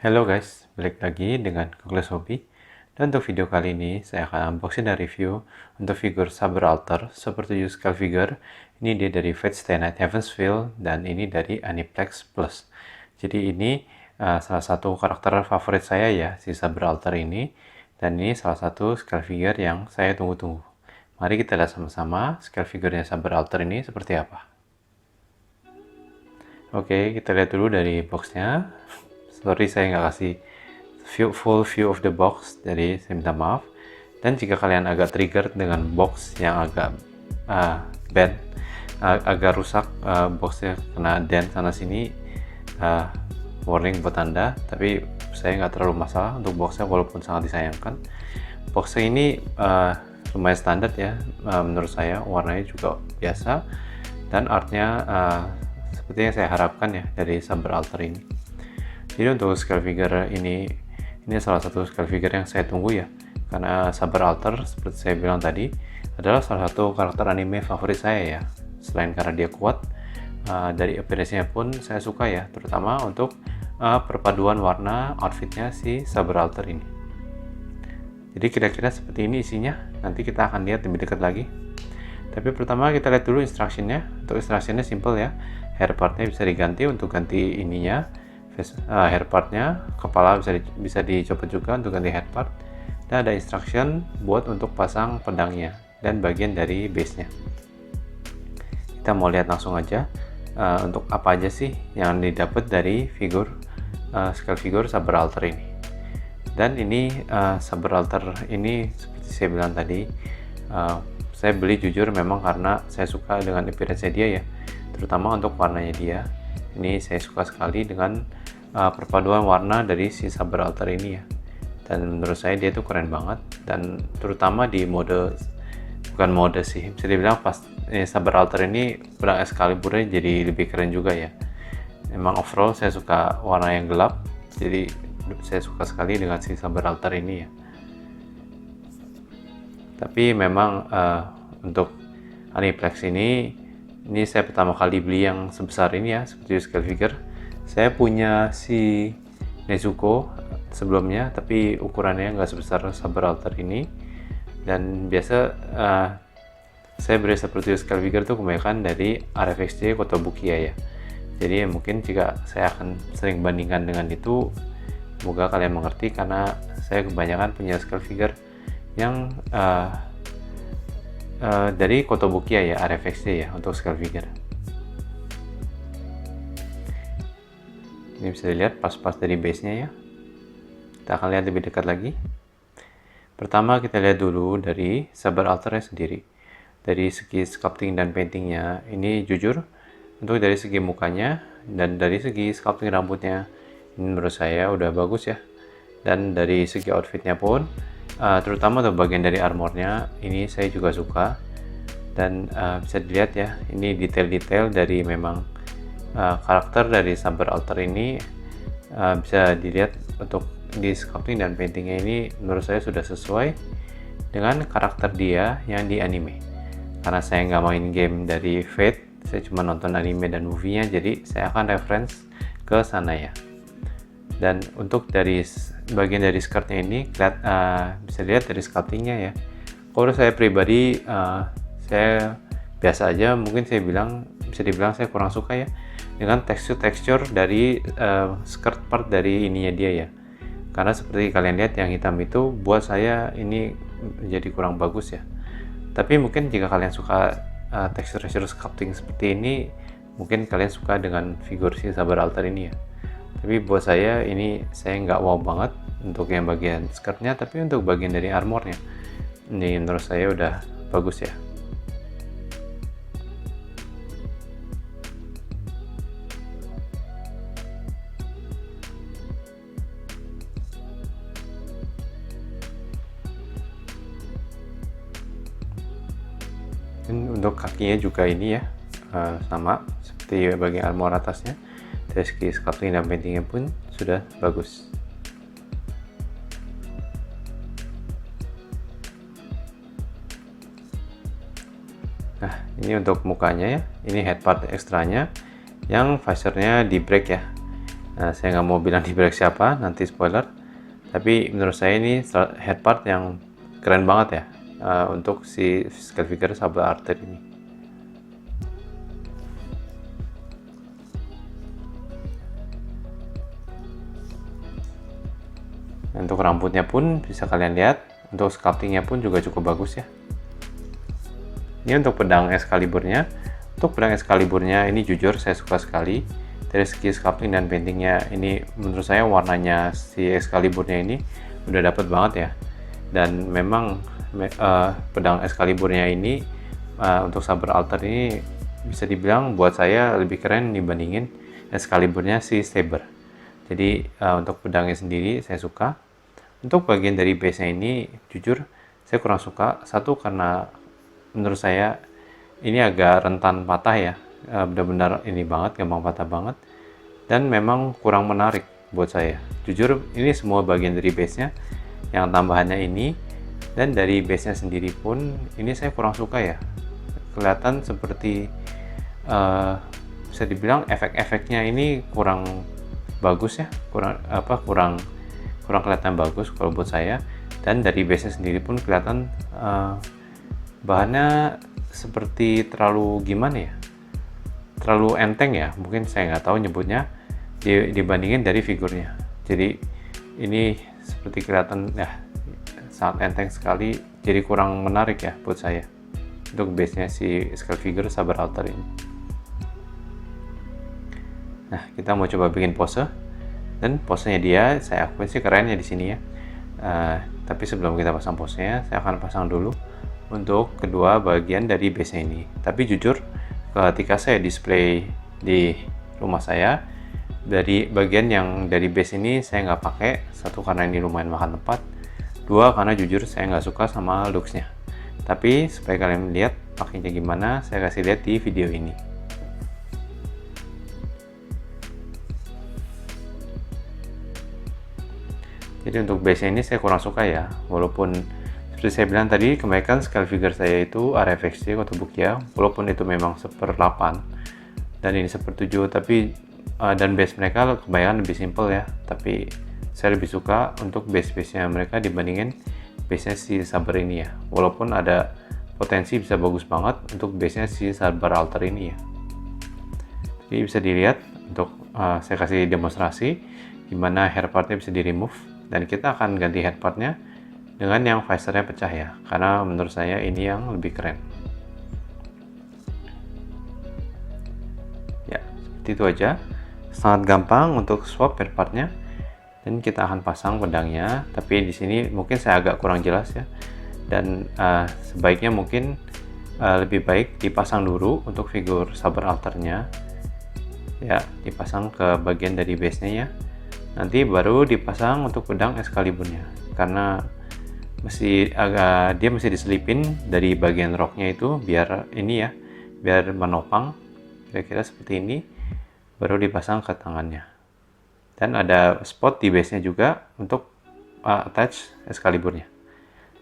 Halo guys, balik lagi dengan Google Hobby. Dan untuk video kali ini saya akan unboxing dan review untuk figur Saber Alter Super 7 Scale Figure. Ini dia dari Fate Stay Night Heavensfield dan ini dari Aniplex Plus. Jadi ini salah satu karakter favorit saya ya, si Saber Alter ini. Dan ini salah satu scale figure yang saya tunggu-tunggu. Mari kita lihat sama-sama scale figurnya Saber Alter ini seperti apa. Oke, kita lihat dulu dari boxnya. Sorry saya nggak kasih full view of the box, jadi saya minta maaf. Dan jika kalian agak trigger dengan box yang agak bend, agak rusak, boxnya kena dent sana sini, warning buat anda. Tapi saya nggak terlalu masalah untuk boxnya walaupun sangat disayangkan. Boxnya ini lumayan standar ya, menurut saya warnanya juga biasa dan artnya seperti yang saya harapkan ya dari Saber Alter ini. Jadi untuk scale figure ini salah satu scale figure yang saya tunggu ya, karena Saber Alter seperti saya bilang tadi adalah salah satu karakter anime favorit saya ya. Selain karena dia kuat, dari appearance-nya pun saya suka ya, terutama untuk perpaduan warna outfitnya si Saber Alter ini. Jadi kira-kira seperti ini isinya, nanti kita akan lihat lebih dekat lagi. Tapi pertama kita lihat dulu instruction-nya. Untuk instruction-nya simple ya, hair part-nya bisa diganti untuk ganti ininya, hair part-nya, kepala bisa dicopot juga untuk ganti hair part, dan ada instruction buat untuk pasang pedangnya dan bagian dari base-nya. Kita mau lihat langsung aja untuk apa aja sih yang didapat dari figur scale figure Saber Alter ini. Dan ini Saber Alter ini seperti saya bilang tadi, saya beli jujur memang karena saya suka dengan appearance dia ya, terutama untuk warnanya dia. Ini saya suka sekali dengan perpaduan warna dari si Saber Alter ini ya, dan menurut saya dia tuh keren banget, dan terutama di mode, bukan mode sih, bisa dibilang pas Saber Alter ini pedang Excalibur-nya jadi lebih keren juga ya. Emang overall saya suka warna yang gelap, jadi saya suka sekali dengan si Saber Alter ini ya. Tapi memang untuk Aniplex ini saya pertama kali beli yang sebesar ini ya, seperti scale figure. Saya punya si Nezuko sebelumnya, tapi ukurannya nggak sebesar Saber Alter ini. Dan biasa saya beli seperti scale figure tuh kebanyakan dari RFXJ Kotobukiya ya. Jadi mungkin jika saya akan sering bandingkan dengan itu, semoga kalian mengerti karena saya kebanyakan punya scale figure yang dari Kotobukiya ya, RFXJ ya untuk scale figure. Ini bisa dilihat pas-pas dari base-nya ya. Kita akan lihat lebih dekat lagi. Pertama kita lihat dulu dari Saber Alter-nya sendiri. Dari segi sculpting dan paintingnya, ini jujur untuk dari segi mukanya dan dari segi sculpting rambutnya, ini menurut saya udah bagus ya. Dan dari segi outfitnya pun, terutama untuk bagian dari armornya, ini saya juga suka. Dan bisa dilihat ya, ini detail-detail dari memang karakter dari Saber Alter ini bisa dilihat untuk di sculpting dan paintingnya ini menurut saya sudah sesuai dengan karakter dia yang di anime. Karena saya nggak main game dari Fate, saya cuma nonton anime dan movie-nya, jadi saya akan reference ke sana ya. Dan untuk dari bagian dari skirtnya ini bisa dilihat dari sculptingnya ya. Kalau saya pribadi saya biasa aja, mungkin bisa dibilang saya kurang suka ya dengan tekstur dari skirt part dari ininya dia ya, karena seperti kalian lihat yang hitam itu buat saya ini menjadi kurang bagus ya. Tapi mungkin jika kalian suka tekstur sculpting seperti ini, mungkin kalian suka dengan figur si Saber Alter ini ya. Tapi buat saya ini saya nggak wow banget untuk yang bagian skirtnya, tapi untuk bagian dari armornya ini menurut saya udah bagus ya. Untuk kakinya juga ini ya, sama seperti bagian armor atasnya. Dari segi sculpting dan paintingnya pun sudah bagus. Nah ini untuk mukanya ya, ini head part ekstranya yang visornya di break ya. Nah, saya nggak mau bilang di balik siapa, nanti spoiler. Tapi menurut saya ini head part yang keren banget ya, untuk si scale figure Saber Arthur ini. Untuk rambutnya pun bisa kalian lihat, untuk sculptingnya pun juga cukup bagus ya. Ini untuk pedang Excaliburnya. Untuk pedang Excaliburnya ini jujur saya suka sekali. Dari segi sculpting dan paintingnya ini menurut saya warnanya si Excaliburnya ini udah dapet banget ya. Dan memang pedang Excaliburnya ini untuk Saber Alter ini bisa dibilang buat saya lebih keren dibandingin Excaliburnya si Saber. Jadi untuk pedangnya sendiri saya suka. Untuk bagian dari base-nya ini jujur saya kurang suka. Satu karena menurut saya ini agak rentan patah ya, benar-benar ini banget, gampang patah banget, dan memang kurang menarik buat saya. Jujur ini semua bagian dari base-nya, yang tambahannya ini, dan dari base-nya sendiri pun ini saya kurang suka ya. Kelihatan seperti bisa dibilang efek-efeknya ini kurang bagus ya, kurang kelihatan bagus kalau buat saya. Dan dari base-nya sendiri pun kelihatan bahannya seperti terlalu gimana ya, terlalu enteng ya, mungkin saya nggak tahu nyebutnya, dibandingin dari figurnya. Jadi ini seperti kelihatan ya sangat enteng sekali, jadi kurang menarik ya buat saya untuk base nya si scale figure Saber Alter ini. Nah, kita mau coba bikin pose, dan posenya dia saya akuin sih kerennya di sini ya. Tapi sebelum kita pasang posenya, saya akan pasang dulu untuk kedua bagian dari base ini. Tapi jujur ketika saya display di rumah saya, dari bagian yang dari base ini saya nggak pakai. Satu karena ini lumayan makan tempat, dua karena jujur saya nggak suka sama looksnya. Tapi supaya kalian lihat pakainya gimana, saya kasih lihat di video ini. Jadi untuk base ini saya kurang suka ya, walaupun seperti saya bilang tadi, kebaikan scale figure saya itu RFXC Kotobukiya, walaupun itu memang 1/8 dan ini 1/7, tapi dan base mereka kebanyakan lebih simple ya. Tapi saya lebih suka untuk base-base-nya mereka dibandingin base-nya si Saber ini ya. Walaupun ada potensi bisa bagus banget untuk base-nya si Saber Alter ini ya. Jadi bisa dilihat untuk saya kasih demonstrasi gimana hair part-nya bisa di remove, dan kita akan ganti head part-nya dengan yang visornya pecah ya, karena menurut saya ini yang lebih keren. Ya, seperti itu aja. Sangat gampang untuk swap head partnya, dan kita akan pasang pedangnya. Tapi di sini mungkin saya agak kurang jelas ya, dan sebaiknya mungkin lebih baik dipasang dulu untuk figur Saber Alternya. Ya, dipasang ke bagian dari base-nya ya. Nanti baru dipasang untuk pedang Excaliburnya, karena dia mesti diselipin dari bagian roknya itu biar ini ya, biar menopang kira-kira seperti ini, baru dipasang ke tangannya. Dan ada spot di base nya juga untuk attach Excaliburnya.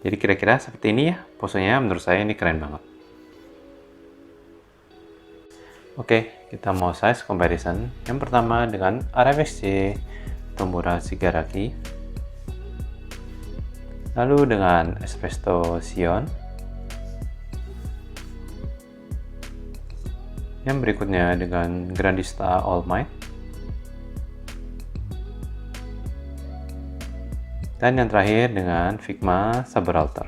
Jadi kira-kira seperti ini ya posenya. Menurut saya ini keren banget. Oke, kita mau size comparison. Yang pertama dengan RFXC Tomura Shigaraki, lalu dengan Espresso Sion, yang berikutnya dengan Grandista All Might, dan yang terakhir dengan Figma Saber Alter.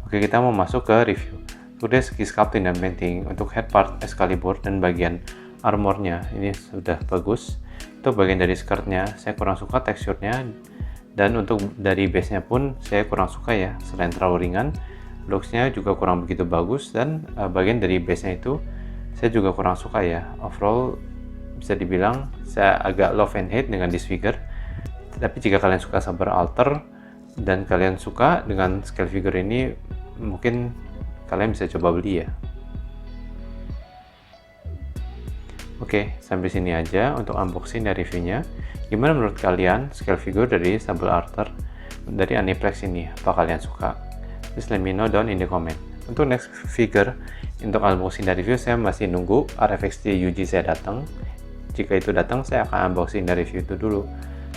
Oke, kita mau masuk ke review. Sudah segi sculpting dan painting untuk head part Excalibur dan bagian armornya ini sudah bagus. Untuk bagian dari skirtnya saya kurang suka teksturnya, dan untuk dari base nya pun saya kurang suka ya, selain terlalu ringan, looksnya juga kurang begitu bagus, dan bagian dari base nya itu saya juga kurang suka ya. Overall bisa dibilang saya agak love and hate dengan this figure. Tapi jika kalian suka Saber Alter dan kalian suka dengan scale figure ini, mungkin kalian bisa coba beli ya. Oke, sampai sini aja untuk unboxing dan reviewnya. Gimana menurut kalian scale figure dari Saber Alter dari Aniplex ini? Apa kalian suka? Please let me know down in the comment. Untuk next figure, untuk unboxing dan review saya masih nunggu RFXD UG saya datang. jika itu datang, saya akan unboxing dan review itu dulu.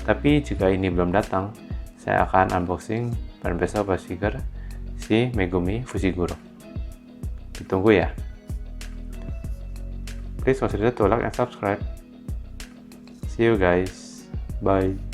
Tapi jika ini belum datang, saya akan unboxing dan besok pas figure si Megumi Fushiguro. Ditunggu ya. Please consider to like and subscribe. See you guys. Bye.